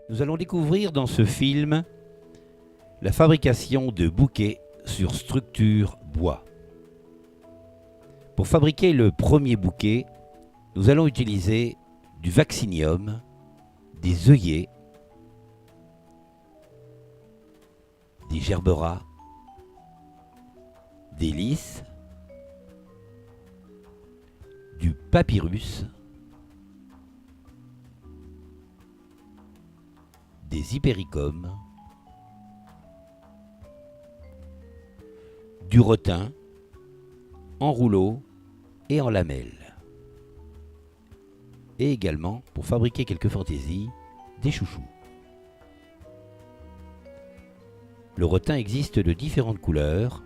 Nous allons découvrir dans ce film la fabrication de bouquets sur structure bois. Pour fabriquer le premier bouquet, nous allons utiliser du vaccinium, des œillets, des gerberas, des lys, du papyrus, des hypéricomes, du rotin en rouleau et en lamelles. Et également, pour fabriquer quelques fantaisies, des chouchous. Le rotin existe de différentes couleurs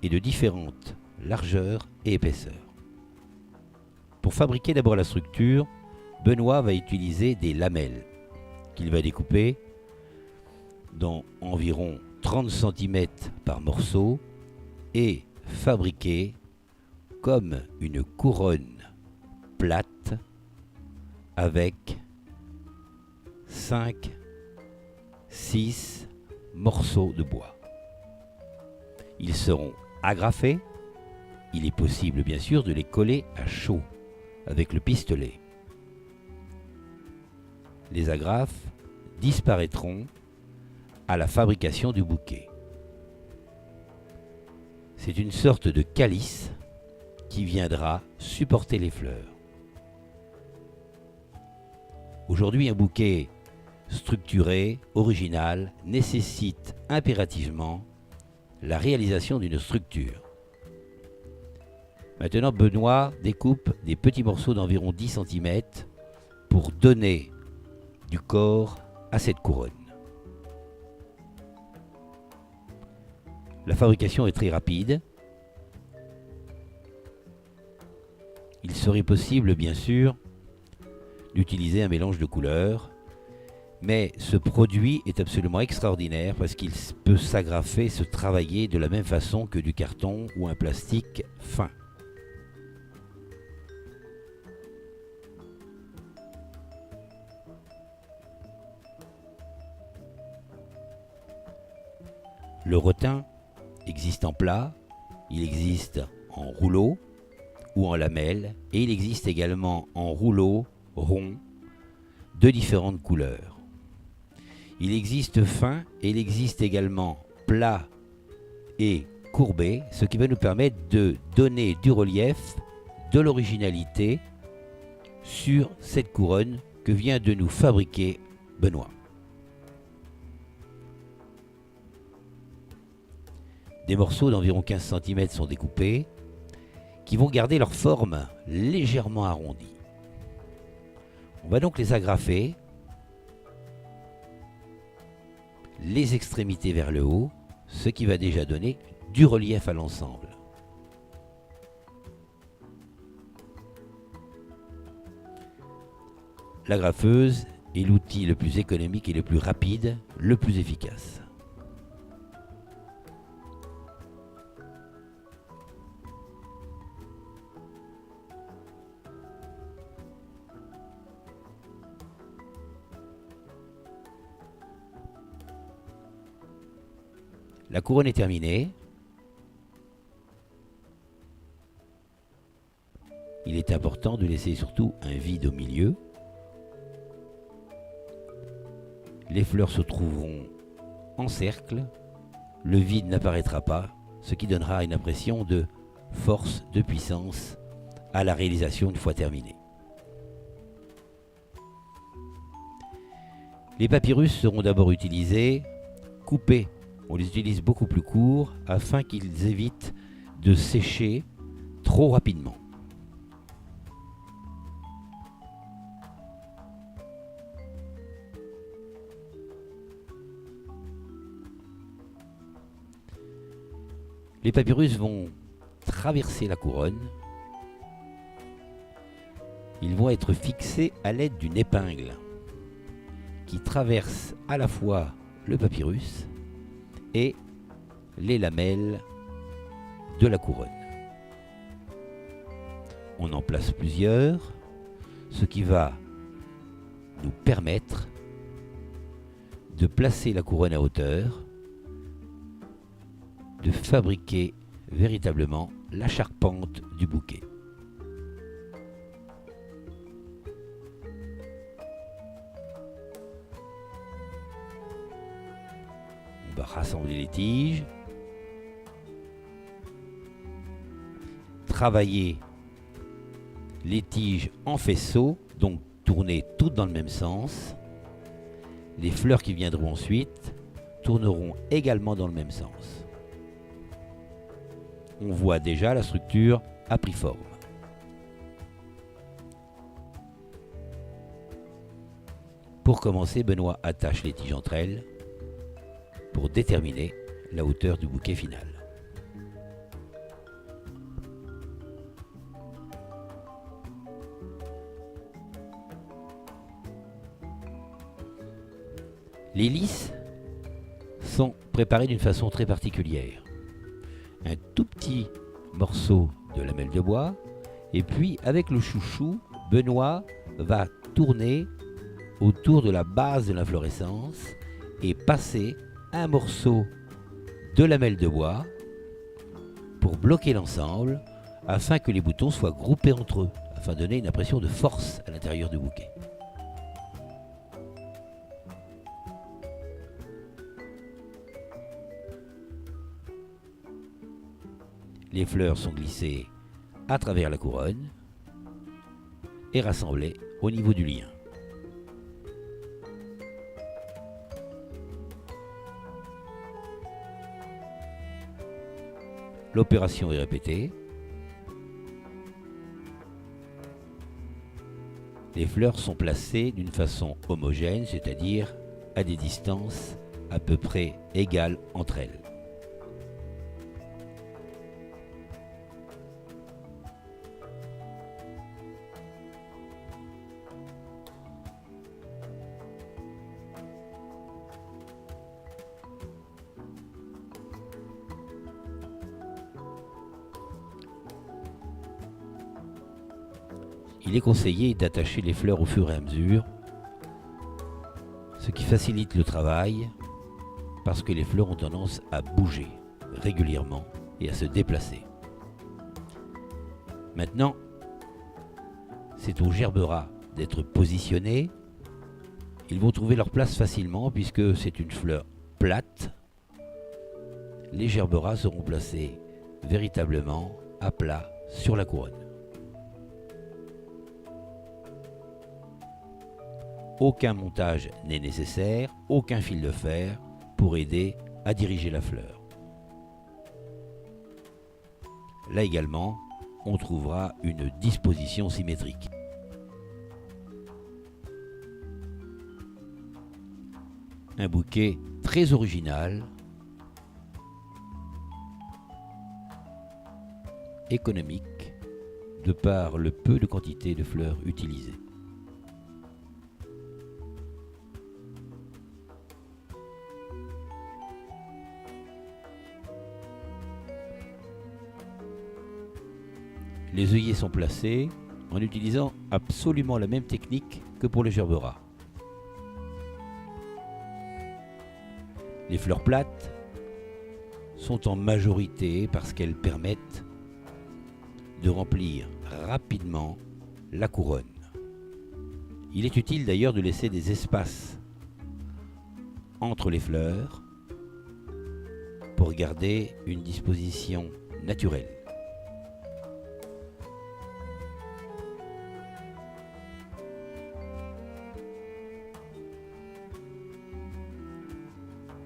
et de différentes largeurs et épaisseurs. Pour fabriquer d'abord la structure, Benoît va utiliser des lamelles qu'il va découper dans environ 30 cm par morceau et fabriquer comme une couronne plate avec 5-6 morceaux de bois. Ils seront agrafés. Il est possible bien sûr de les coller à chaud avec le pistolet. Les agrafes disparaîtront à la fabrication du bouquet. C'est une sorte de calice qui viendra supporter les fleurs. Aujourd'hui, un bouquet structuré, original, nécessite impérativement la réalisation d'une structure. Maintenant, Benoît découpe des petits morceaux d'environ 10 cm pour donner du corps à cette couronne. La fabrication est très rapide. Il serait possible, bien sûr, d'utiliser un mélange de couleurs, mais ce produit est absolument extraordinaire parce qu'il peut s'agrafer, se travailler de la même façon que du carton ou un plastique fin. Le rotin existe en plat, il existe en rouleau ou en lamelles, et il existe également en rouleau rond de différentes couleurs. Il existe fin et il existe également plat et courbé, ce qui va nous permettre de donner du relief, de l'originalité sur cette couronne que vient de nous fabriquer Benoît. Des morceaux d'environ 15 cm sont découpés, qui vont garder leur forme légèrement arrondie. On va donc les agrafer, les extrémités vers le haut, ce qui va déjà donner du relief à l'ensemble. L'agrafeuse est l'outil le plus économique et le plus rapide, le plus efficace. La couronne est terminée. Il est important de laisser surtout un vide au milieu. Les fleurs se trouveront en cercle. Le vide n'apparaîtra pas, ce qui donnera une impression de force, de puissance à la réalisation une fois terminée. Les papyrus seront d'abord utilisés coupés. On les utilise beaucoup plus courts afin qu'ils évitent de sécher trop rapidement. Les papyrus vont traverser la couronne. Ils vont être fixés à l'aide d'une épingle qui traverse à la fois le papyrus et les lamelles de la couronne. On en place plusieurs, ce qui va nous permettre de placer la couronne à hauteur, de fabriquer véritablement la charpente du bouquet. On va rassembler les tiges, travailler les tiges en faisceau, donc tourner toutes dans le même sens. Les fleurs qui viendront ensuite tourneront également dans le même sens. On voit déjà la structure a pris forme. Pour commencer, Benoît attache les tiges entre elles pour déterminer la hauteur du bouquet final. Les lys sont préparés d'une façon très particulière. Un tout petit morceau de lamelle de bois, et puis avec le chouchou, Benoît va tourner autour de la base de l'inflorescence et passer un morceau de lamelle de bois pour bloquer l'ensemble afin que les boutons soient groupés entre eux, afin de donner une impression de force à l'intérieur du bouquet. Les fleurs sont glissées à travers la couronne et rassemblées au niveau du lien. L'opération est répétée. Les fleurs sont placées d'une façon homogène, c'est-à-dire à des distances à peu près égales entre elles. Il est conseillé d'attacher les fleurs au fur et à mesure, ce qui facilite le travail parce que les fleurs ont tendance à bouger régulièrement et à se déplacer. Maintenant, c'est aux gerberas d'être positionnés. Ils vont trouver leur place facilement puisque c'est une fleur plate. Les gerberas seront placés véritablement à plat sur la couronne. Aucun montage n'est nécessaire, aucun fil de fer pour aider à diriger la fleur. Là également, on trouvera une disposition symétrique. Un bouquet très original, économique, de par le peu de quantité de fleurs utilisées. Les œillets sont placés en utilisant absolument la même technique que pour les gerberas. Les fleurs plates sont en majorité parce qu'elles permettent de remplir rapidement la couronne. Il est utile d'ailleurs de laisser des espaces entre les fleurs pour garder une disposition naturelle.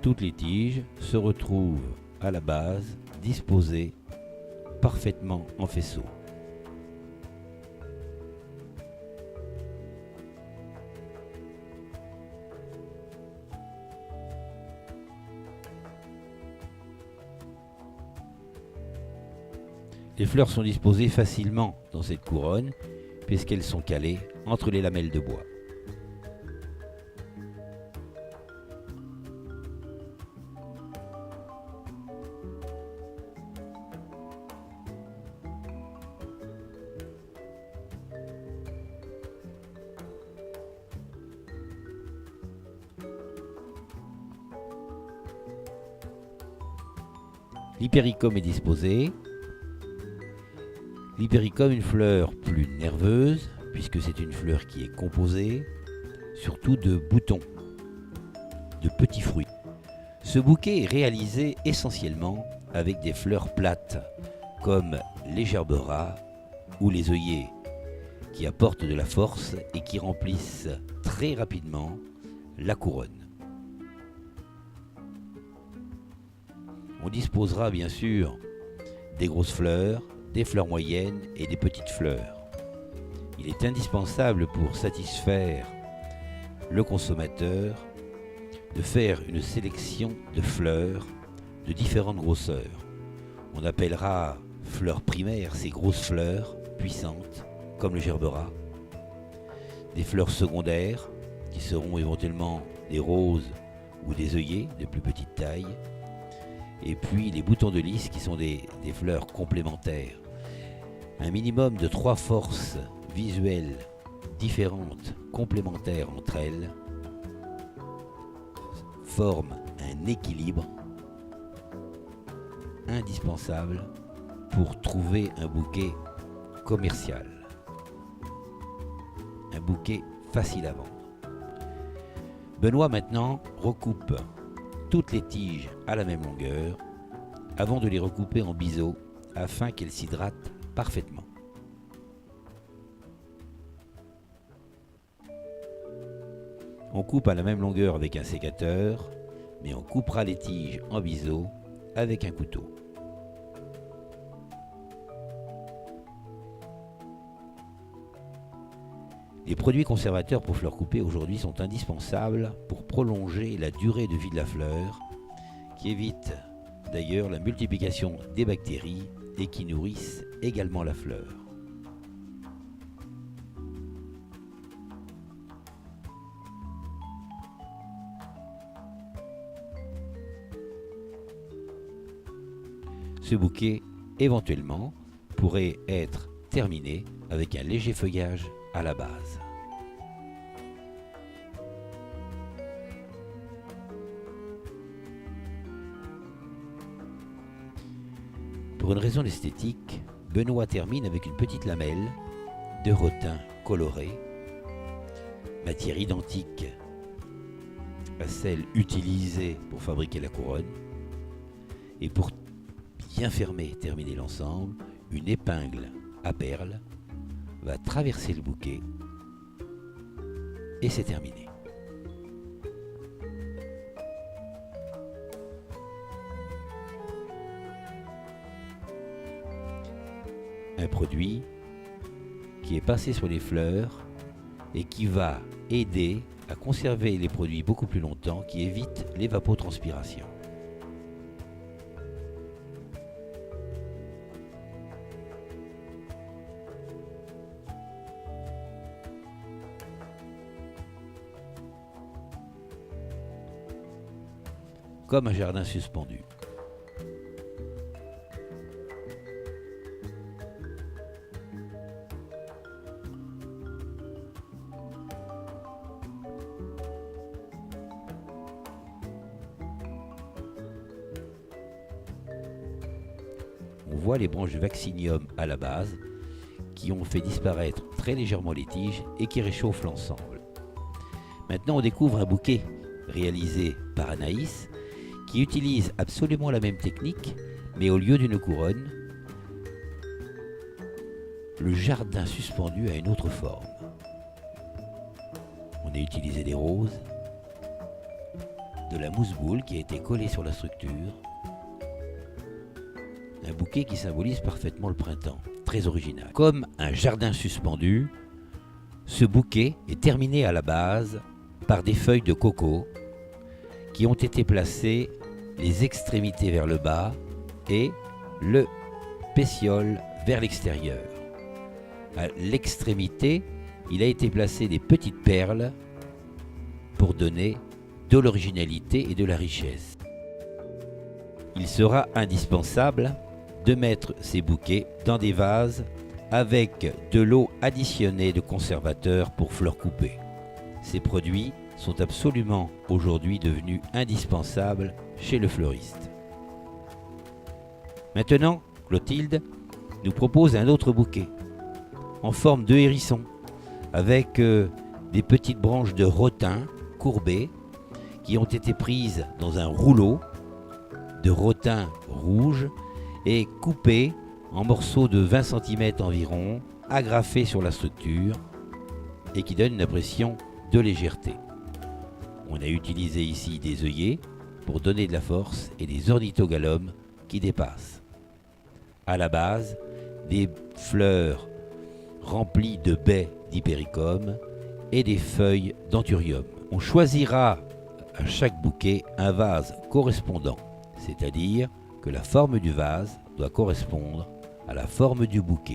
Toutes les tiges se retrouvent à la base, disposées parfaitement en faisceau. Les fleurs sont disposées facilement dans cette couronne puisqu'elles sont calées entre les lamelles de bois. L'hypericum est disposé. L'hypericum, une fleur plus nerveuse, puisque c'est une fleur qui est composée surtout de boutons, de petits fruits. Ce bouquet est réalisé essentiellement avec des fleurs plates, comme les gerberas ou les œillets, qui apportent de la force et qui remplissent très rapidement la couronne. On disposera bien sûr des grosses fleurs, des fleurs moyennes et des petites fleurs. Il est indispensable pour satisfaire le consommateur de faire une sélection de fleurs de différentes grosseurs. On appellera fleurs primaires ces grosses fleurs puissantes comme le gerbera, des fleurs secondaires qui seront éventuellement des roses ou des œillets de plus petite taille, et puis les boutons de lys qui sont des fleurs complémentaires. Un minimum de 3 forces visuelles différentes, complémentaires entre elles, forment un équilibre indispensable pour trouver un bouquet commercial, un bouquet facile à vendre. Benoît maintenant recoupe toutes les tiges à la même longueur avant de les recouper en biseau afin qu'elles s'hydratent parfaitement. On coupe à la même longueur avec un sécateur, mais on coupera les tiges en biseau avec un couteau. Les produits conservateurs pour fleurs coupées aujourd'hui sont indispensables pour prolonger la durée de vie de la fleur, qui évite d'ailleurs la multiplication des bactéries et qui nourrissent également la fleur. Ce bouquet, éventuellement, pourrait être terminé avec un léger feuillage à la base. Pour une raison d'esthétique, Benoît termine avec une petite lamelle de rotin coloré, matière identique à celle utilisée pour fabriquer la couronne, et pour bien fermer et terminer l'ensemble, une épingle à perles va traverser le bouquet et c'est terminé. Un produit qui est passé sur les fleurs et qui va aider à conserver les produits beaucoup plus longtemps, qui évite l'évapotranspiration. Comme un jardin suspendu. On voit les branches de vaccinium à la base qui ont fait disparaître très légèrement les tiges et qui réchauffent l'ensemble. Maintenant, on découvre un bouquet réalisé par Anaïs qui utilise absolument la même technique, mais au lieu d'une couronne, le jardin suspendu a une autre forme. On a utilisé des roses, de la mousse-boule qui a été collée sur la structure, un bouquet qui symbolise parfaitement le printemps, très original. Comme un jardin suspendu, ce bouquet est terminé à la base par des feuilles de coco qui ont été placées les extrémités vers le bas et le pétiole vers l'extérieur. À l'extrémité, il a été placé des petites perles pour donner de l'originalité et de la richesse. Il sera indispensable de mettre ces bouquets dans des vases avec de l'eau additionnée de conservateur pour fleurs coupées. Ces produits sont absolument aujourd'hui devenus indispensables chez le fleuriste. Maintenant, Clotilde nous propose un autre bouquet, en forme de hérisson, avec des petites branches de rotin courbées qui ont été prises dans un rouleau de rotin rouge et coupées en morceaux de 20 cm environ, agrafés sur la structure et qui donnent une impression de légèreté. On a utilisé ici des œillets pour donner de la force et des ornithogalums qui dépassent. À la base, des fleurs remplies de baies d'hypericum et des feuilles d'anthurium. On choisira à chaque bouquet un vase correspondant, c'est-à-dire que la forme du vase doit correspondre à la forme du bouquet.